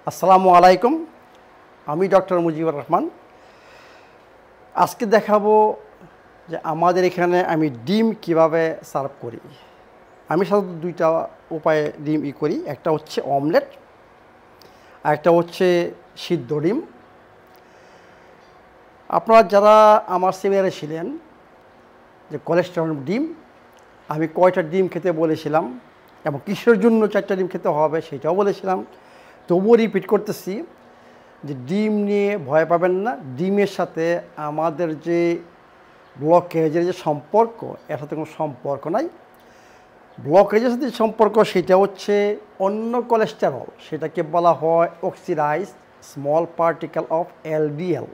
আসসালামু আলাইকুম। আমি ডক্টর মুজিবুর রহমান। আজকে দেখাবো যে আমাদের এখানে আমি ডিম কিভাবে সার্ভ করি। আমি সাধারণত দুইটা উপায়ে ডিম করি, একটা হচ্ছে অমলেট আর একটা হচ্ছে সিদ্ধ ডিম। আপনারা যারা আমার সেমিনারে ছিলেন যে কোলেস্টেরল ডিম, আমি কয়টা ডিম খেতে বলেছিলাম এবং কিসের জন্য 4টা ডিম খেতে হবে সেটাও বলেছিলাম। তবুও রিপিট করতেছি যে ডিম নিয়ে ভয় পাবেন না। ডিমের সাথে আমাদের যে ব্লকেজের যে সম্পর্ক, এর সাথে কোনো সম্পর্ক নাই। ব্লকেজের সাথে সম্পর্ক সেটা হচ্ছে অন্য কোলেস্টেরল, সেটাকে বলা হয় oxidise small particle of LDL.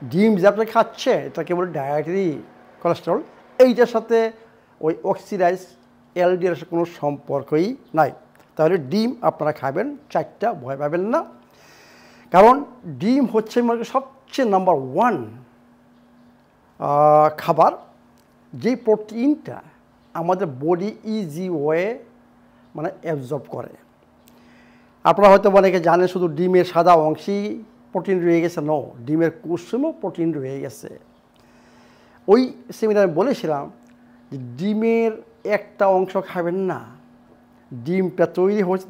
ডিম যে আপনি খাচ্ছে এটাকে বলে ডায়েটারি কোলেস্টেরল, এইটার সাথে ওই অক্সিডাইজ এলডিএল এর কোনো সম্পর্কই নাই। তাহলে ডিম আপনারা খাবেন 4টা, ভয় পাবেন না। কারণ ডিম হচ্ছে মানে সবচেয়ে নাম্বার 1 খাবার, যেই প্রোটিনটা আমাদের বডি ইজি ওয়ে মানে অ্যাবজর্ব করে। আপনারা হয়তো অনেকে জানেন শুধু ডিমের সাদা অংশেই প্রোটিন রয়ে গেছে। নো, ডিমের কুসুমও প্রোটিন রয়ে গেছে। ওই সেমিনারে বলেছিলাম যে ডিমের একটা অংশ খাবেন না, ডিমটা তৈরি হচ্ছে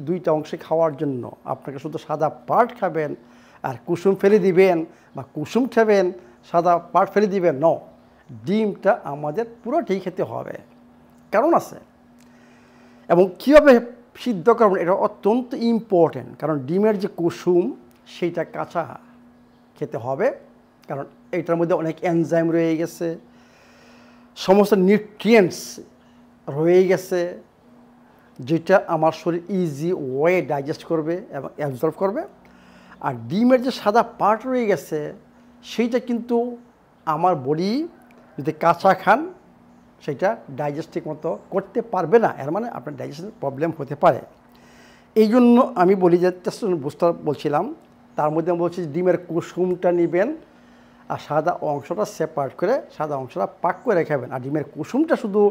দুইটা অংশে খাওয়ার জন্য। আপনাকে শুধু সাদা পার্ট খাবেন আর কুসুম ফেলে দিবেন, বা কুসুম খাবেন সাদা পার্ট ফেলে দিবেন। ন, ডিমটা আমাদের পুরোটাই খেতে হবে, কারণ আছে। এবং কীভাবে সিদ্ধ করবেন এটা অত্যন্ত ইম্পর্টেন্ট, কারণ ডিমের যে কুসুম সেইটা কাঁচা খেতে হবে, কারণ এটার মধ্যে অনেক এনজাইম রয়ে গেছে, সমস্ত নিউট্রিয়েন্টস রয়ে গেছে, যেটা আমার শরীর ইজি ওয়ে ডাইজেস্ট করবে এবং অ্যাবজর্ব করবে। আর ডিমের যে সাদা পার্ট রয়ে গেছে সেইটা কিন্তু আমার বডি যদি কাঁচা খান সেটা ডাইজেস্টিভ মতো করতে পারবে না, এর মানে আপনার ডাইজেশনের প্রবলেম হতে পারে। এই জন্য আমি বলি যে বুঝতে বলছিলাম, তার মধ্যে আমি বলছি ডিমের কুসুমটা নেবেন আর সাদা অংশটা সেপারেট করে সাদা অংশটা পাক করে খাবেন। আর ডিমের কুসুমটা শুধু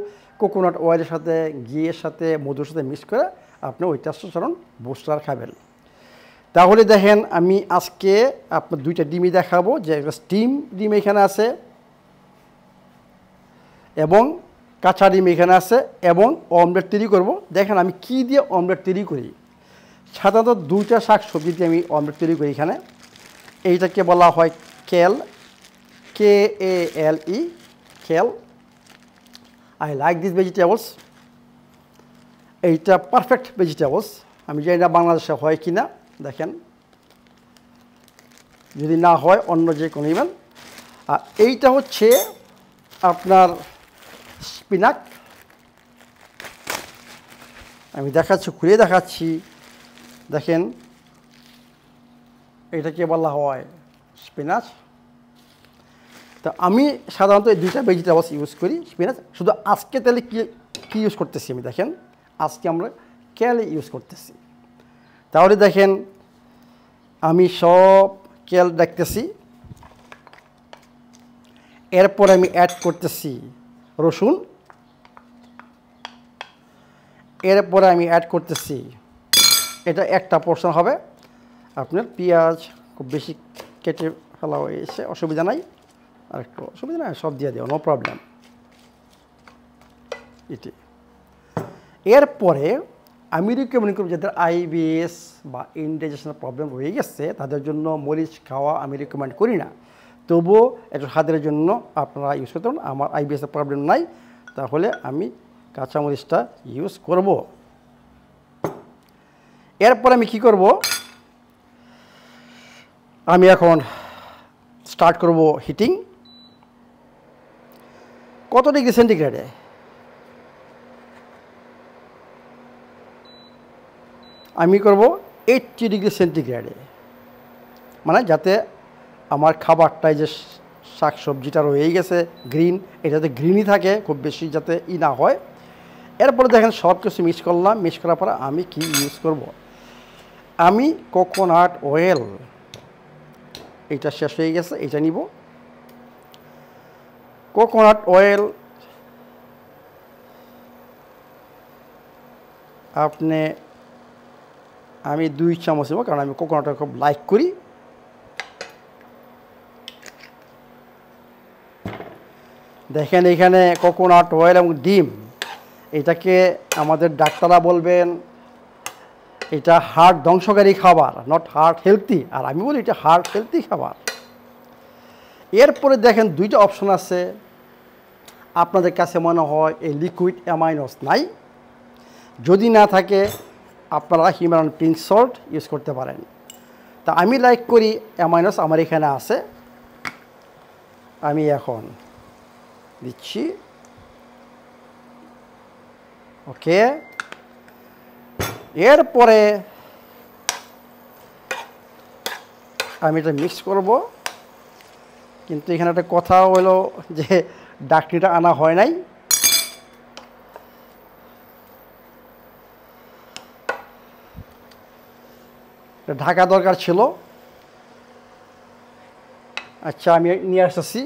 কোকোনাট অয়েলের সাথে, ঘিয়ের সাথে, মধুর সাথে মিক্স করে আপনি ওই টেস্টোস্টেরন বুস্টার খাবেন। তাহলে দেখেন আমি আজকে আপনার 2টা ডিমই দেখাবো, যে একটা স্টিম ডিম এখানে আছে এবং কাঁচা ডিম এখানে আছে, এবং অমলেট তৈরি করব। দেখেন আমি কি দিয়ে অমলেট তৈরি করি। সাধারণত 2টা শাক সবজি দিয়ে আমি অমলেট তৈরি করি। এখানে এইটাকে বলা হয় kale, KALE, kale. I like this vegetables. এইটা পারফেক্ট ভেজিটেবলস। আমি জানি না বাংলাদেশে হয় কি না, দেখেন যদি না হয় অন্য যে কোনো নেবেন। আর এইটা হচ্ছে আপনার স্পিনাচ। আমি দেখাচ্ছি, খুলে দেখাচ্ছি। দেখেন এটাকে বলা হয় স্পিনাচ। তো আমি সাধারণত এই 2টা ভেজিটেবলস ইউজ করি। স্পিনাচ শুধু আজকে তাহলে কী ইউজ করতেছি আমি, দেখেন আজকে আমরা কেল ইউজ করতেছি। তাহলে দেখেন আমি সব কেল দেখতেছি, এরপর আমি অ্যাড করতেছি রসুন, এরপরে আমি অ্যাড করতেছি, এটা একটা পোর্শন হবে আপনার পেঁয়াজ, খুব বেশি কেটে ফেলা হয়েছে, অসুবিধা নাই, আর একটু অসুবিধা নাই, সব দিয়ে দেওয়া, নো প্রবলেম। এটি এরপরে আমি রিকমেন্ড করব যাদের IBS বা ইনডাইজেশনের প্রবলেম রয়ে গেছে তাদের জন্য মরিচ খাওয়া আমি রিকমেন্ড করি না। তবুও একটু স্বাদের জন্য আপনারা ইউজ করতে পারেন। আমার IBS-এর প্রবলেম নাই, তাহলে আমি কাঁচামরিচটা ইউজ করব। এরপর আমি কি করব, আমি এখন স্টার্ট করব হিটিং। কত ডিগ্রি সেন্টিগ্রেডে? আমি করব 80 ডিগ্রি সেন্টিগ্রেডে, মানে যাতে আমার খাবারটায় যে শাক সবজিটা রয়েই গেছে গ্রিন, এটা যাতে গ্রিনই থাকে, খুব বেশি যাতে না হয়। এরপরে দেখেন সব কিছু মিক্স করলাম। মিক্স করার পরে আমি কি ইউজ করব, আমি কোকোনাট অয়েল, এইটা শেষ হয়ে গেছে, এইটা নিব। কোকোনাট অয়েল আপনি আমি 2 চামচ দেবো, কারণ আমি কোকোনাটটা খুব লাইক করি। দেখেন এখানে কোকোনাট অয়েল এবং ডিম, এটাকে আমাদের ডাক্তাররা বলবেন এটা হার্ট ধ্বংসকারী খাবার, নট হার্ট হেলথি, আর আমি বলি এটা হার্ট হেলথি খাবার। এরপরে দেখেন 2টা অপশন আছে। আপনাদের কাছে মনে হয় এই লিকুইড অ্যামাইনোস নাই, যদি না থাকে আপনারা হিমালয়ান পিঙ্ক সল্ট ইউজ করতে পারেন। তা আমি লাইক করি অ্যামাইনোস, আমার এখানে আছে, আমি এখন দিচ্ছি। ওকে, এরপরে আমি এটা মিক্স করব। কিন্তু এখানে একটা কথা হলো যে ডাকনিটা আনা হয় নাই। ঢাকা দরকার ছিল। আচ্ছা, আমি নিয়ে আসতেছি।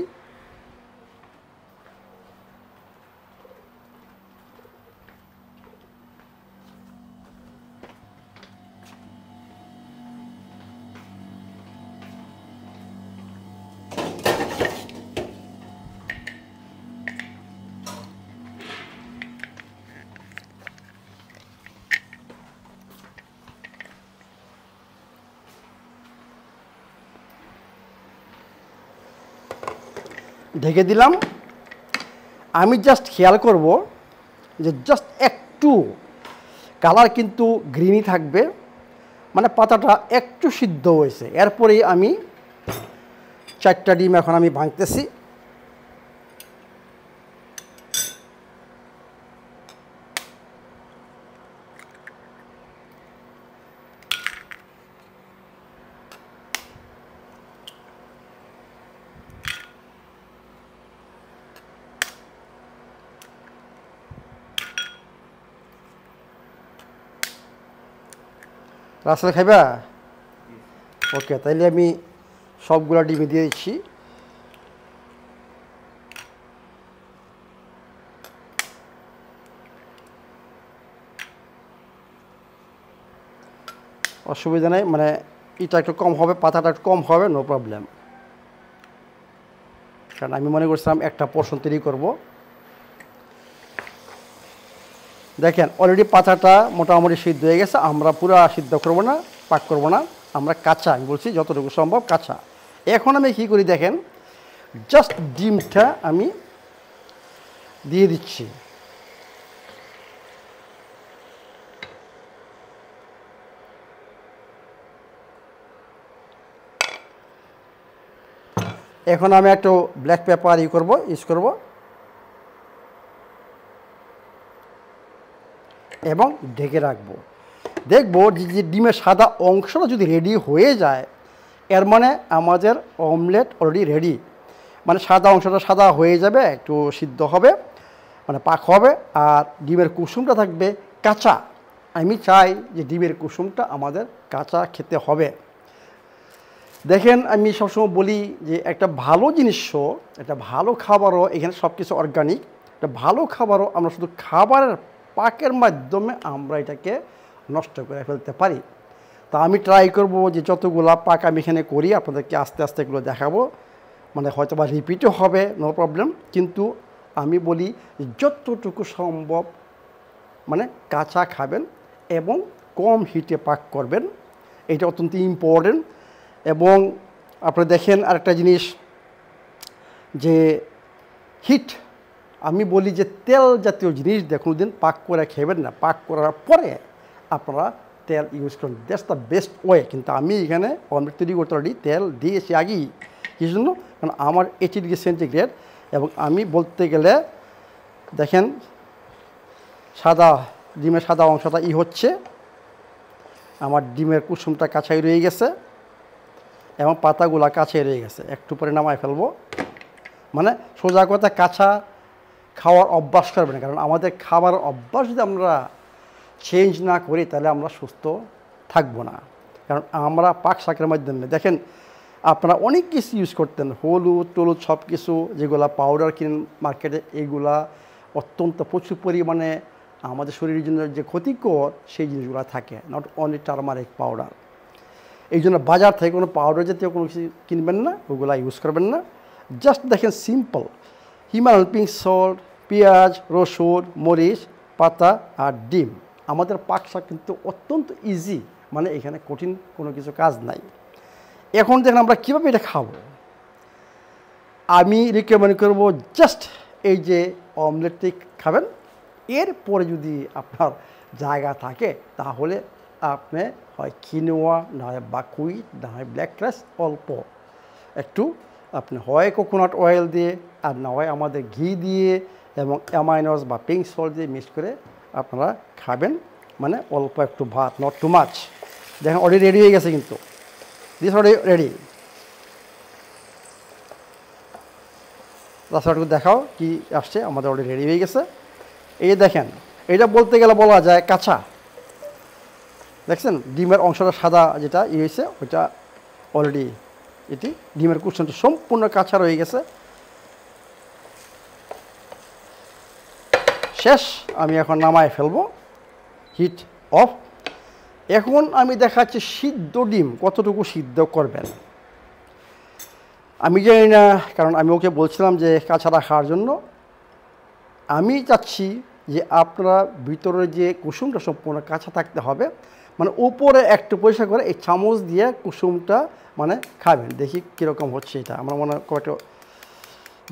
ঢেকে দিলাম। আমি জাস্ট খেয়াল করব যে জাস্ট একটু কালার কিন্তু গ্রিনই থাকবে, মানে পাতাটা একটু সিদ্ধ হয়েছে। এরপরেই আমি 4টা ডিম এখন আমি ভাঙতেছি। রাসেল খাইবা? ওকে, তাইলে আমি সবগুলা ডিমে দিয়ে দিচ্ছি। অসুবিধা নেই, মানে এটা একটু কম হবে, পাতাটা একটু কম হবে, নো প্রবলেম। কারণ আমি মনে করছিলাম একটা পোর্শন তৈরি করব। দেখেন অলরেডি পাতাটা মোটামুটি সিদ্ধ হয়ে গেছে। আমরা পুরো সিদ্ধ করব না, পাক করব না, আমরা কাঁচা, আমি বলছি যতটুকু সম্ভব কাঁচা। এখন আমি কী করি দেখেন, জাস্ট ডিমটা আমি দিয়ে দিচ্ছি। এখন আমি একটু ব্ল্যাক পেপার ইউজ করব এবং ঢেকে রাখবো। দেখবো যে ডিমের সাদা অংশটা যদি রেডি হয়ে যায়, এর মানে আমাদের অমলেট অলরেডি রেডি। মানে সাদা অংশটা সাদা হয়ে যাবে, একটু সিদ্ধ হবে, মানে পাক হবে, আর ডিমের কুসুমটা থাকবে কাঁচা। আমি চাই যে ডিমের কুসুমটা আমাদের কাঁচা খেতে হবে। দেখেন আমি সবসময় বলি যে একটা ভালো জিনিসও, একটা ভালো খাবারও, এখানে সব কিছু অর্গানিক, একটা ভালো খাবারও আমরা শুধু খাবারের পাকের মাধ্যমে আমরা এটাকে নষ্ট করে ফেলতে পারি। তা আমি ট্রাই করব যে যতগুলো পাক আমি এখানে করি আপনাদেরকে আস্তে আস্তে এগুলো দেখাবো। মানে হয়তো বা রিপিটও হবে, নো প্রবলেম, কিন্তু আমি বলি যতটুকু সম্ভব মানে কাঁচা খাবেন এবং কম হিটে পাক করবেন, এটা অত্যন্ত ইম্পর্টেন্ট। এবং আপনারা দেখেন আরেকটা জিনিস যে হিট, আমি বলি যে তেল জাতীয় জিনিস দেখুন দিন পাক করে খেবেন না, পাক করার পরে আপনারা তেল ইউজ করুন, দ্যাটস দ্য বেস্ট ওয়ে। কিন্তু আমি এখানে অমলেট তৈরি করতে অলরেডি তেল দিয়েছি আগেই। কী জন্য? কারণ আমার 80 ডিগ্রি সেন্টিগ্রেড, এবং আমি বলতে গেলে দেখেন সাদা ডিমের সাদা অংশটা হচ্ছে, আমার ডিমের কুসুমটা কাছাই রয়ে গেছে এবং পাতাগুলা কাছে রয়ে গেছে। একটু পরে নামায় ফেলবো। মানে সোজা কথা কাঁচা খাওয়ার অভ্যাস করবে না, কারণ আমাদের খাবার অভ্যাস যদি আমরা চেঞ্জ না করি তাহলে আমরা সুস্থ থাকবো না। কারণ আমরা পাক শাকের মাধ্যমে দেখেন আপনারা অনেক কিছু ইউজ করতেন, হলুদ টলুদ সব কিছু যেগুলা পাউডার কিনেন মার্কেটে, এইগুলা অত্যন্ত প্রচুর পরিমাণে আমাদের শরীরের জন্য যে ক্ষতিকর সেই জিনিসগুলো থাকে, নট অনলি টারমারিক পাউডার। এই জন্য বাজার থেকে কোনো পাউডার জাতীয় কোনো কিছু কিনবেন না, ওগুলো ইউজ করবেন না। জাস্ট দেখেন সিম্পল হিমালয়ান পিঙ্ক সল্ট, পেঁয়াজ, রসুন, মরিচ, পাতা আর ডিম। আমাদের পাক শাক কিন্তু অত্যন্ত ইজি, মানে এখানে কঠিন কোনো কিছু কাজ নাই। এখন দেখেন আমরা কীভাবে এটা খাবো। আমি রিকমেন্ড করব জাস্ট এই যে অমলেটটি খাবেন। এরপরে যদি আপনার জায়গা থাকে তাহলে আপনি হয় কিনোয়া, না হয় বাকুইট, না হয় ব্ল্যাক রাইস অল্প একটু আপনি হয় কোকোনাট অয়েল দিয়ে আর না হয় আমাদের ঘি দিয়ে এবং অ্যামাইনোস বা পিঙ্ক সল্ট দিয়ে মিক্স করে আপনারা খাবেন, মানে অল্প একটু ভাত, নট টু মাছ। দেখেন অলরেডি রেডি হয়ে গেছে কিন্তু, দিস অলরেডি রেডি। রাস্তাটুকু দেখাও কি আসছে, আমাদের অলরেডি রেডি হয়ে গেছে। এই দেখেন, এটা বলতে গেলে বলা যায় কাঁচা। দেখছেন ডিমের অংশটা সাদা যেটা হয়েছে ওইটা অলরেডি এটি ডিমের কুশনটা সম্পূর্ণ কাঁচা রয়ে গেছে। শেষ, আমি এখন নামায় ফেলবো, হিট অফ। এখন আমি দেখাচ্ছি সিদ্ধ ডিম কতটুকু সিদ্ধ করবেন। আমি জানি না, কারণ আমি ওকে বলছিলাম যে কাঁচা রাখার জন্য। আমি চাচ্ছি যে আপনারা ভিতরে যে কুসুমটা সম্পূর্ণ কাঁচা থাকতে হবে, মানে উপরে একটু পরিষ্কার করে এই চামচ দিয়ে কুসুমটা মানে খাবেন। দেখি কীরকম হচ্ছে এটা। আমার মনে হয় কয়েকটা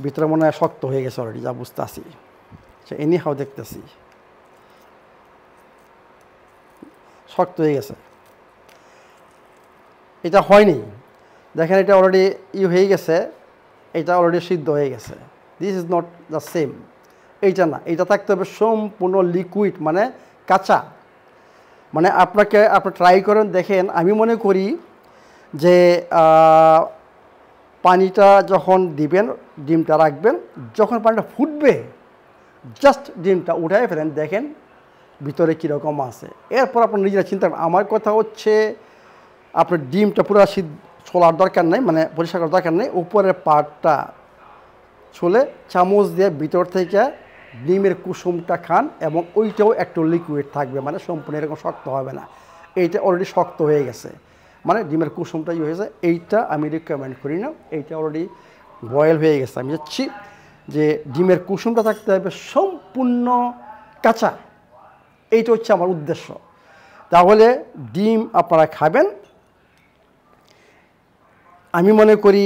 ভিতরে মনে হয় শক্ত হয়ে গেছে অলরেডি, যা বুঝতে আসি। এনি হাও দেখতেছি শক্ত হয়ে গেছে, এটা হয়নি। দেখেন এটা অলরেডি হয়ে গেছে, এটা অলরেডি সিদ্ধ হয়ে গেছে। This is not the same. এইটা না, এইটা থাকতে হবে সম্পূর্ণ লিকুইড, মানে কাঁচা। মানে আপনি ট্রাই করেন, দেখেন। আমি মনে করি যে পানিটা যখন দিবেন, ডিমটা রাখবেন, যখন পানিটা ফুটবে জাস্ট ডিমটা উঠাই ফেলেন, দেখেন ভিতরে কীরকম আছে। এরপর আপনার নিজেরা চিন্তা করেন। আমার কথা হচ্ছে আপনার ডিমটা পুরো ছোলার দরকার নেই, মানে পরিষ্কার করার দরকার নেই। উপরের পাটটা ছুলে চামচ দিয়ে ভিতর থেকে ডিমের কুসুমটা খান, এবং ওইটাও একটু লিকুইড থাকবে, মানে সম্পূর্ণ এরকম শক্ত হবে না। এইটা অলরেডি শক্ত হয়ে গেছে, মানে ডিমের কুসুমটাই হয়েছে। এইটা আমি রিকমেন্ড করি না, এইটা অলরেডি বয়েল হয়ে গেছে। আমি চাচ্ছি যে ডিমের কুসুমটা থাকতে হবে সম্পূর্ণ কাঁচা। এইটা হচ্ছে আমার উদ্দেশ্য। তাহলে ডিম আপনারা খাবেন। আমি মনে করি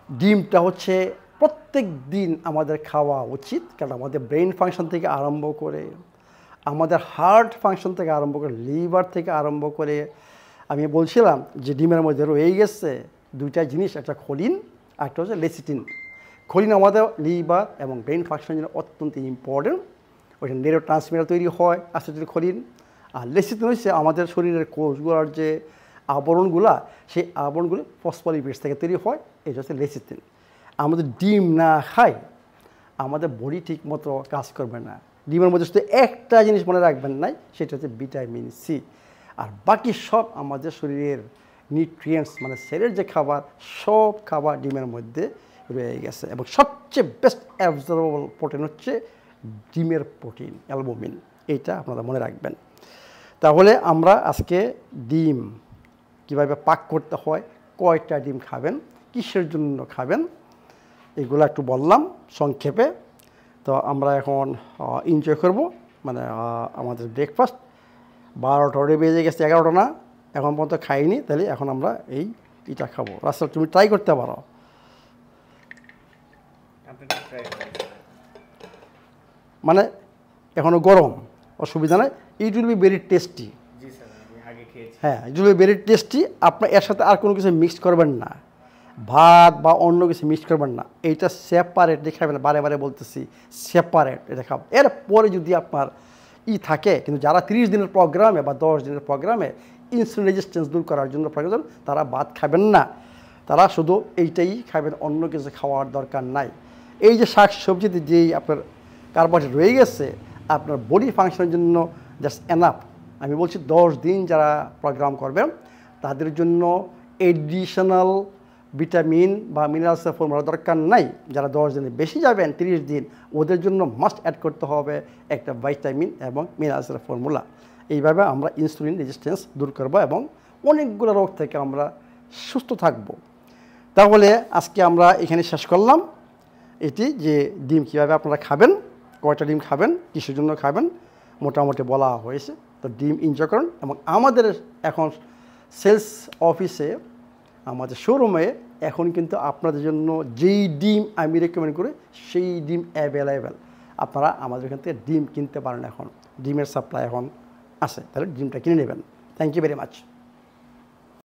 ডিমটা হচ্ছে প্রত্যেক দিন আমাদের খাওয়া উচিত, কারণ আমাদের ব্রেন ফাংশন থেকে আরম্ভ করে, আমাদের হার্ট ফাংশন থেকে আরম্ভ করে, লিভার থেকে আরম্ভ করে, আমি বলছিলাম যে ডিমের মধ্যে রয়ে গেছে দুইটা জিনিস, একটা খোলিন আর একটা হচ্ছে লেসিটিন। খোলিন আমাদের লিভার এবং ব্রেন ফাংশনের জন্য অত্যন্ত ইম্পর্টেন্ট। ওইটা নিউরো ট্রান্সমিটার তৈরি হয় আস্তে খোলিন। আর লেসিটিন হচ্ছে আমাদের শরীরের কোষগুলোর যে আবরণগুলা, সেই আবরণগুলো ফসফোলিপিডস থেকে তৈরি হয়, এটা হচ্ছে লেসিটিন। আমাদের ডিম না খাই আমাদের বডি ঠিক মতো কাজ করবে না। ডিমের মধ্যে শুধু একটা জিনিস মনে রাখবেন নাই, সেটা হচ্ছে ভিটামিন সি। আর বাকি সব আমাদের শরীরের নিউট্রিয়েন্টস, মানে সেলের যে খাবার, সব খাবার ডিমের মধ্যে রয়ে গেছে। এবং সবচেয়ে বেস্ট অ্যাবজর্বেবল প্রোটিন হচ্ছে ডিমের প্রোটিন, অ্যালবুমিন। এইটা আপনারা মনে রাখবেন। তাহলে আমরা আজকে ডিম কীভাবে পাক করতে হয়, কয়টা ডিম খাবেন, কিসের জন্য খাবেন, এগুলো একটু বললাম সংক্ষেপে। তো আমরা এখন এনজয় করব, মানে আমাদের ব্রেকফাস্ট 12টা অলরেডি বেজে গেছে, 11টা না, এখন পর্যন্ত খাইনি। তাহলে এখন আমরা এইটা খাবো। রাস্তা তুমি ট্রাই করতে পারো। মানে এখনও গরম, অসুবিধা নাই। It will be very tasty. হ্যাঁ, it will be very tasty. আপনার এর সাথে আর কোনো কিছু মিক্স করবেন না, ভাত বা অন্য কিছু মিক্স করবেন না। এইটা সেপারেট দেখাবেন, বারে বারে বলতেছি সেপারেট এটা খাব। এরপরে যদি আপনার থাকে, কিন্তু যারা 30 দিনের প্রোগ্রামে বা 10 দিনের প্রোগ্রামে ইনসুলিন রেজিস্ট্যান্স দূর করার জন্য প্রয়োজন, তারা ভাত খাবেন না, তারা শুধু এইটাই খাবেন, অন্য কিছু খাওয়ার দরকার নাই। এই যে শাক সবজিতে যেই আপনার কার্বোহাইড্রেট রয়ে গেছে, আপনার বডি ফাংশনের জন্য জাস্ট এনাফ। আমি বলছি 10 দিন যারা প্রোগ্রাম করবেন তাদের জন্য এডিশনাল ভিটামিন বা মিনারেলসের ফর্মুলা দরকার নাই, যারা 10 দিনের বেশি যাবেন 30 দিন, ওদের জন্য মাস্ট অ্যাড করতে হবে একটা ভিটামিন এবং মিনারেলসের ফর্মুলা। এইভাবে আমরা ইনসুলিন রেজিস্ট্যান্স দূর করব এবং অনেকগুলো রোগ থেকে আমরা সুস্থ থাকব। তাহলে আজকে আমরা এখানে শেষ করলাম এটি যে ডিম কীভাবে আপনারা খাবেন, কয়টা ডিম খাবেন, কিসের জন্য খাবেন মোটামুটি বলা হয়েছে। তো ডিম এনজয় করুন এবং আমাদের এখন সেলস অফিসে আমাদের শোরুমে এখন কিন্তু আপনাদের জন্য যেই ডিম আমি রেকমেন্ড করি সেই ডিম অ্যাভেলেবেল। আপনারা আমাদের এখান থেকে ডিম কিনতে পারেন, এখন ডিমের সাপ্লাই এখন আছে, তাহলে ডিমটা কিনে নেবেন। Thank you very much.